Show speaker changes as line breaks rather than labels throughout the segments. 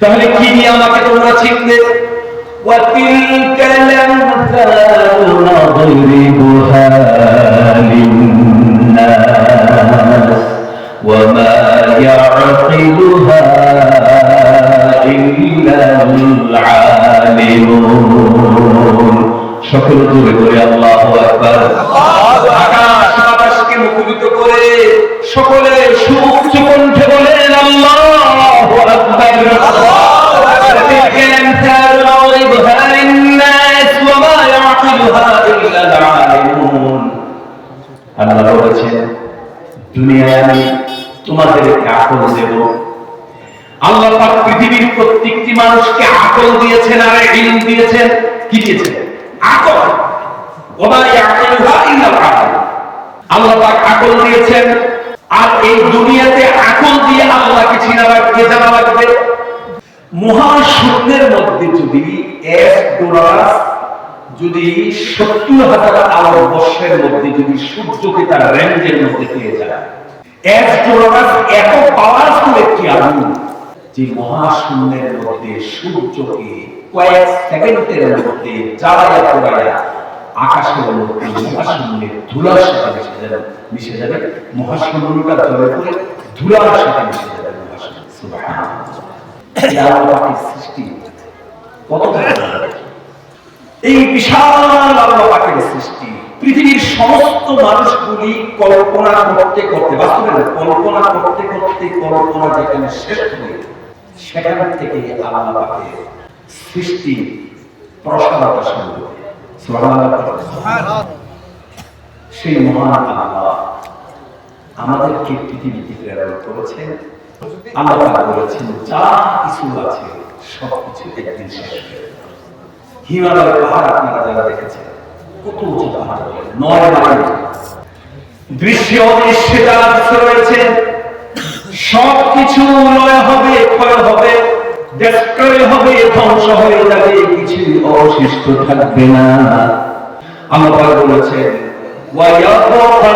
তাহলে কি নিয়ে আমাকে তোমরা চিনবে? وَتِلْكَ الْأَمْثَالُ نَضْرِبُهَا لِلنَّاسِ وَمَا يَعْقِلُهَا إِلَّا الْعَالِمُونَ। সকল জোরে করে আল্লাহু আকবার। আকাশ বাতাসকে মুখরিত করে সকলে সুউচ্চ কণ্ঠে বলেন আল্লাহু আকবার। وَتِلْكَ الْأَمْثَالُ نَضْرِبُهَا لِلنَّاسِ وَمَا يَعْقِلُهَا إِلَّا الْعَالِمُونَ। আল্লাহ বলেছেন, দুনিয়ায় আমি তোমাদেরকে আকল দেব। আল্লাহ পাক পৃথিবীর প্রত্যেকটি মানুষকে আকল দিয়েছেন আর ইলম দিয়েছেন। কি দিয়েছেন? আকল। ওমা ইয়াকিলুহা ইল্লা আল। আল্লাহ পাক আকল দিয়েছেন, আর এই দুনিয়াতে আকল দিয়ে আল্লাহকে চিনা লাগবে, জানা লাগবে। মহাশূন্যের মধ্যে যদি এক ডলার, যদি 70,000 আলোকবর্ষের মধ্যে যদি সূর্যকে তার রেঞ্জের মধ্যে পেয়ে যায়, এক ডলার এত পাওয়ারফুল একটি আগুন যে মহাশূন্যের মধ্যে সূর্যকে কয়েক সেকেন্ডের মধ্যে জ্বালায়া পোড়ায়া আকাশের মধ্যে মহাশূন্যের ধুলার সাথে মিশে যাবে। মহাশূন্যটা জ্বলে পড়ে ধুলার সাথে মিশে যাবে মহাশূন্য। সুবহানাল্লাহ। আল্লাহর সৃষ্টি কতটা! এই বিশাল আল্লাহ পাকের সৃষ্টি পৃথিবীর সমস্ত মানুষগুলি কল্পনা করতে করতে, বাস্তবে কল্পনা করতে করতে কল্পনা যেখানে শেষ হয়ে সেখান থেকে আল্লাহ পাকের সৃষ্টি প্রসারতা শুরু হয়। সুবহানাল্লাহ। সেই মহান আল্লাহ আমাদেরকে পৃথিবীতে প্রেরণ করেছেন। আল্লাহ পাক বলেছেন, যা কিছু আছে সবকিছু একদিন শেষ হয়ে যাবে। হিমালয়ের পাহাড় আপনারা যারা দেখেছেন, কত উঁচু পাহাড়, 9 মাইল। দৃশ্য অদৃশ্যে যারা কিছু রয়েছে সবকিছু লয় হবে, ক্ষয় হবে, ডেস্ট্রয় হবে, ধ্বংস হয়ে যাবে, কিছু অবশিষ্ট থাকবে না। আল্লাহ পাক বলেছেন, ওয়ায়াবকা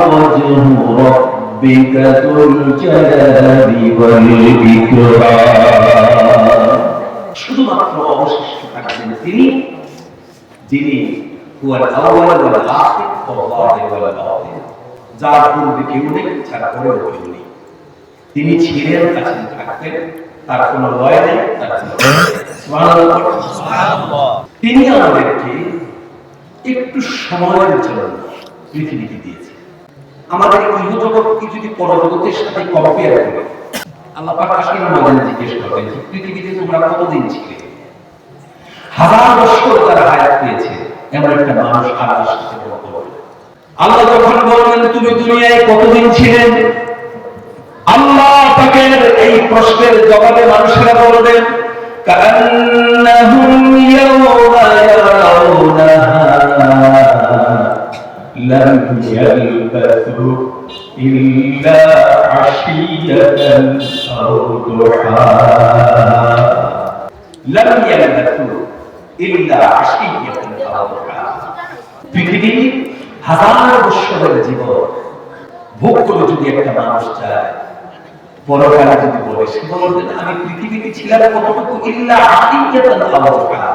ওয়াজহু রাব্বিকা যুল জালালি ওয়াল ইকরাম। শুধুমাত্র অবশিষ্ট থাকবেন তিনি, যিনি হুয়াল আউয়াল ওয়াল আখির ওয়াল যাহির ওয়াল বাতিন, যার পূর্বে কেউ নেই, ছাড়া পরেও কেউ নেই। তিনি ছিলেন, আছেন, থাকবেন, তার কোনো লয় নেই, তার কোনো সুবহানাল্লাহ। তিনি আমাদেরকে একটু সময়ের জন্য পৃথিবীতে দিয়েছেন। আমাদের ইহজগৎকে যদি পরজগতের সাথে কম্পেয়ার করি, আল্লাহ পাক আসলে আমাদের জিজ্ঞেস করবেন, পৃথিবীতে তোমরা কতদিন ছিলে? 1000 বছর তারা হায়াত পেয়েছে, এমন একটা মানুষ আল্লাহর সাথে কথা বলে। আল্লাহ যখন বলবেন তুমি দুনিয়ায় কতদিন ছিলেন, আল্লাহ পাকের এই প্রশ্নের জবাবে মানুষেরা বলবেন, কান্নাহুম ইয়াওমা ইয়ারাউনাহা লাম ইয়ালবাথু ইল্লা আশিয়াতান আও দুহা। লাম ইয়ালবাথু ইল্লা আশিয়াতান আও দুহা। পৃথিবী 1000 বছরের জীবন ভোগ করে যদি একটা মানুষ চায়, পরকালে যদি বলে, সে বলবে আমি পৃথিবীতে ছিলাম কতটুকু, ইল্লা আশিয়াতান আও দুহা,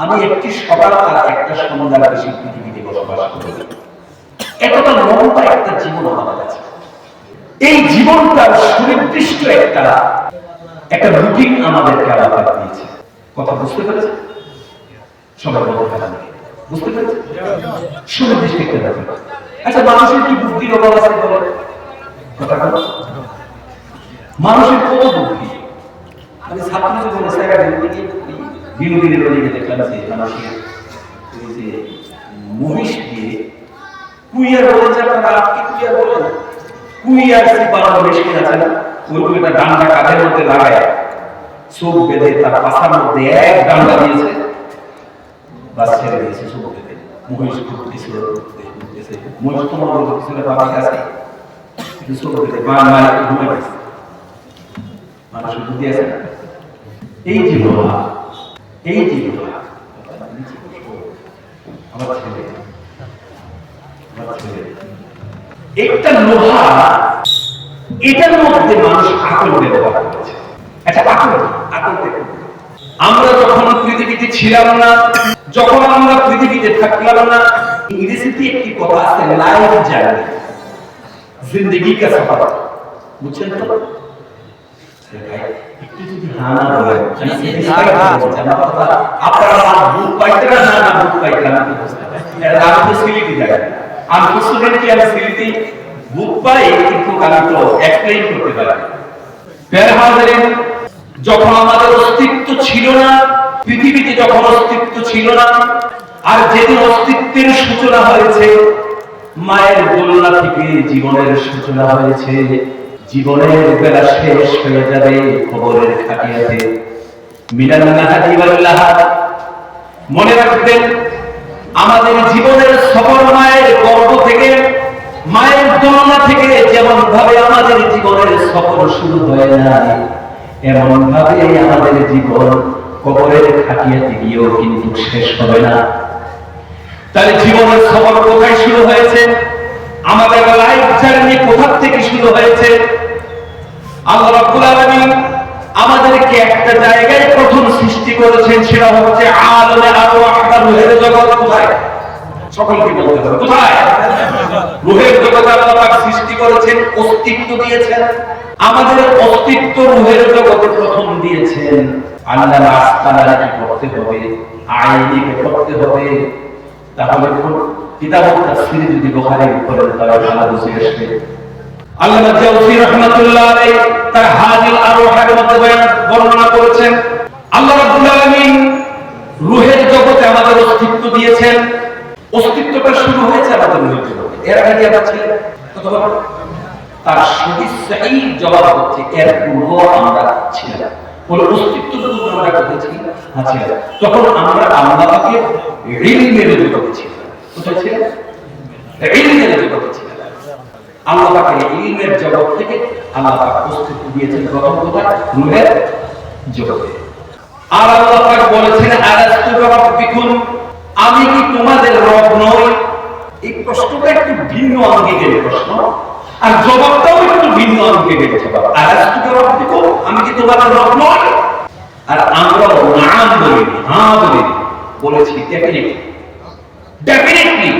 আমি একটি সকাল আর একটা সন্ধ্যার বেশি পৃথিবীতে বসবাস করি। এতটা লম্বা একটা জীবন আমাদের কাছে। এই জীবনটার সুনির্দিষ্ট একটা রুটিন আমাদেরকে আল্লাহ দিয়েছে। কথা বুঝতে পেরেছে? সবাই বলতে পারেন, বুঝতে পেরেছে? সুনির্দিষ্ট একটা রুটিন। আচ্ছা, মানুষের কি বুদ্ধির অভাব আছে বলে? কথা বলো। মানুষের কত বুদ্ধি! আমি ছাত্র জীবনে বিনোদিনের দিকে দেখলাম যে মানুষের মহিষ দিয়ে কুইয়ার বলেছে, আপনারা কি কুইয়ার বলেন? কুইয়ার সিপানো মেশিন আছে না, ওইগুলো একটা ডান্ডা কাঁধের মধ্যে লাগায় চোখ বেঁধে তার পাশার মধ্যে এক ডান্ডা দিয়েছে, বাস ছেড়ে দিয়েছে চোখ বেঁধে। মহিষ ঘুরতেছিল, মহিষ তোমার মতো পিছনে বাকি আছে, চোখ বেঁধে মায়ের ঘুমে গেছে। মানুষের বুদ্ধি আছে না? এই যে লোহা, এই যে লোহা, আমার ছেলে, একটা লোহা, এটার মধ্যে মানুষ আকল ব্যবহার করেছে। আচ্ছা, আকল আমরা যখন পৃথিবীতে ছিলাম না, যখন আমরা পৃথিবীতে থাকলাম না, ইংরেজিতে একটি কথা আছে, লাইফ জার্নি, জিন্দেগি কা সফর। বুঝছেন তো? একটু যদি হানা বলেন, আপনারা বুক পাইতে না বুক পাইতে না, আমি তো সিলিটি যাই, আমি তো স্টুডেন্ট, আমি সিলিটি বুক পাই, কিন্তু আমি তো এক্সপ্লেইন করতে পারি। যখন আমাদের অস্তিত্ব ছিল না, পৃথিবীতে যখন অস্তিত্ব ছিল না, আর যেদিন অস্তিত্বের সূচনা হয়েছে, মায়ের দোলনা থেকে জীবনের সূচনা হয়েছে। জীবনের বেলা শেষ হয়ে যাবে কবরের খাটিয়াতে। মিনাল নাহাদি ওয়াল লাহাদ। মনে রাখবেন, আমাদের জীবনের সফর মায়ের গর্ভ থেকে, মায়ের দোলনা থেকে যেমন ভাবে আমাদের জীবনের সফর শুরু হয় না, এমন ভাবে আমাদের জীবন কবরের খাটিয়াতে গিয়েও কিন্তু শেষ হবে না। তাহলে জীবনের সফর কোথায় শুরু হয়েছে? আমাদের লাইফ জার্নি কোথা থেকে শুরু হয়েছে? আল্লাহ রাব্বুল আলামিন আমাদেরকে একটা জায়গায় প্রথম সৃষ্টি করেছেন, সেটা হচ্ছে আলামে আরওয়াহ, রূহের জগৎ। কোথায়? সকলকে বলতে হবে, কোথায়? রূহের জগতে আল্লাহ পাক সৃষ্টি করেছেন, অস্তিত্ব দিয়েছেন। আমাদের অস্তিত্ব রূহের জগতে প্রথম দিয়েছেন। আল্লাহ রাস্তাকে পড়তে হবে, আইনকে পড়তে হবে। তাহলে কিতাবুত তাফসীর যদি বুখারীর পড়েন তাহলে ভালো বুঝে আসবে। আল্লামা জাওসি রাহমাতুল্লাহ আলাইহি তার হাদিল আরওয়াহের মধ্যে বর্ণনা করেছেন, আল্লাহ রাব্বুল আলামিন রূহের জগতে আমাদের অস্তিত্ব দিয়েছেন। অস্তিত্বটা শুরু হয়েছে আমাদের রূহের জগতে। এর আগে কি আমরা ছিলাম? কথা বলো। তার সঠিক সহি জবাব হচ্ছে এর পূর্ব আমরা ছিলাম। বলে অস্তিত্ব যখন আমরা করেছি আছে, তখন আমরা আল্লাহকে ইলমের জগতে ছিলাম। কোথায় ছিলাম? ইলমের জগতে ছিলাম। আল্লাহ পাকের ইলমের জগৎ থেকে আল্লাহ পাক অস্তিত্ব দিয়েছেন প্রথম কোথায়? রূহের জগতে। আর আল্লাহ পাক বলেছেন, আলাস্তু বিরাব্বিকুম, আমি কি তোমাদের রব নই? এই প্রশ্নটা একটু ভিন্ন আঙ্গিকের প্রশ্ন, আর জবাবটাও একটু ভিন্ন আঙ্গিকের জবাব। আলাস্তু বিরাব্বিকুম, আমি কি তোমাদের রব নই? আর আমরা নাম বলি, হ্যাঁ বলি, বলেছি definitely,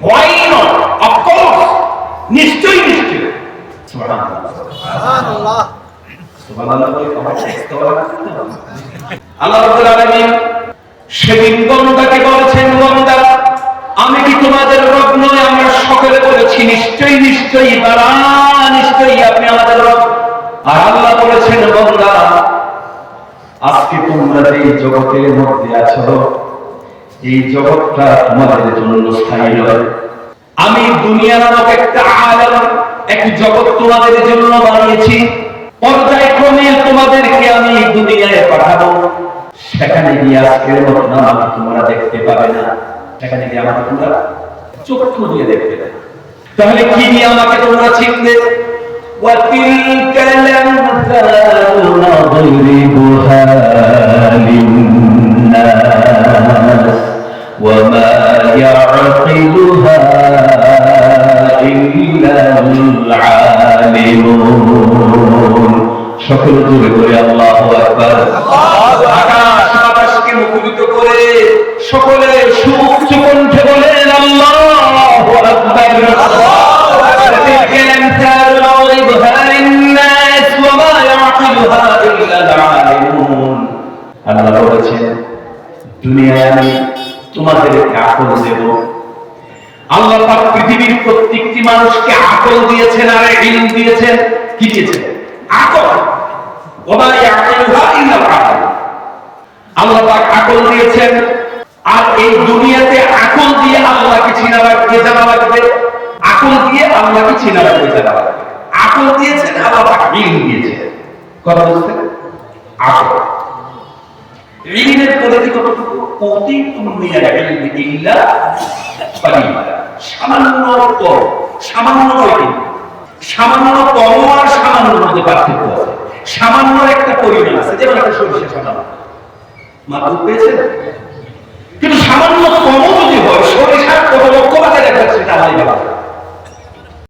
why not, of course, নিশ্চয়ই নিশ্চয়ই। সুবহানাল্লাহ, সুবহানাল্লাহ। আল্লাহ রাব্বুল আলামিন সেদিন বান্দাকে বলেছেন, বান্দা আমি কি তোমাদের রব নই? আমরা সকলে বলেছি নিশ্চয়ই নিশ্চয়ই, বাবা নিশ্চয়ই আপনি আমাদের রব। আর আল্লাহ বলেছেন, বান্দা আজকে তোমরা যে জগতের মধ্যে আছো, এই জগৎটা তোমাদের জন্য স্থায়ী নয়। আমি দুনিয়া নামক একটা আলম, এক জগৎ তোমাদের জন্য বানিয়েছি। পর্যায়ক্রমে তোমাদেরকে আমি দুনিয়ায় পাঠাবো। সেখানে গিয়ে আজকের মতো আমাকে তোমরা দেখতে পাবে না। সেখানে গিয়ে আমাকে তোমরা চক্ষু দিয়ে দেখতে পাবে। তাহলে কি নিয়ে আমাকে তোমরা চিনবে? وَتِلْكَ الْأَمْثَالُ نَضْرِبُهَا لِلنَّاسِ وَمَا يَعْقِلُهَا إِلَّا الْعَالِمُونَ। সকল জোরে করে আল্লাহু আকবার। আকাশ বাতাসকে মুখরিত করে সকলে সুউচ্চ কণ্ঠে বলেন আল্লাহু আকবার। আল্লাহ বলেছেন, দুনিয়ায় আমি তোমাদেরকে আকল দেব। আল্লাহ পাক পৃথিবীর প্রত্যেকটি মানুষকে আকল দিয়েছেন আর ইলম দিয়েছেন। কি দিয়েছেন? আকল। ওয়া ইয়াকিলুহা ইল্লাল আলিম। আল্লাহ পাক আকল দিয়েছেন, আর এই দুনিয়াতে আকল দিয়ে আল্লাহকে চিনা লাগবে, জানা লাগবে। আকল দিয়ে আল্লাহকে চিনা লাগবে, জানা লাগবে। আকল দিয়েছেন আল্লাহ পাক, ইলম দিয়েছেন। কথা বুঝতে? আকল ইলমের পরিধি কতটুকু? ওয়াতিতুম মিনাল ইলমি ইল্লা কালিমা। সামান্য কম, সামান্য নয়, সামান্য কম আর সামান্যর মধ্যে পার্থক্য আছে। সামান্য একটা পরিমাণ আছে, যেমন একটা সরিষা সামান্য মাত্র পেয়েছেন, কিন্তু সামান্য কম যদি হয়, সরিষার কত লক্ষ টাকা দেখা সেটা আমাদের ব্যাপার।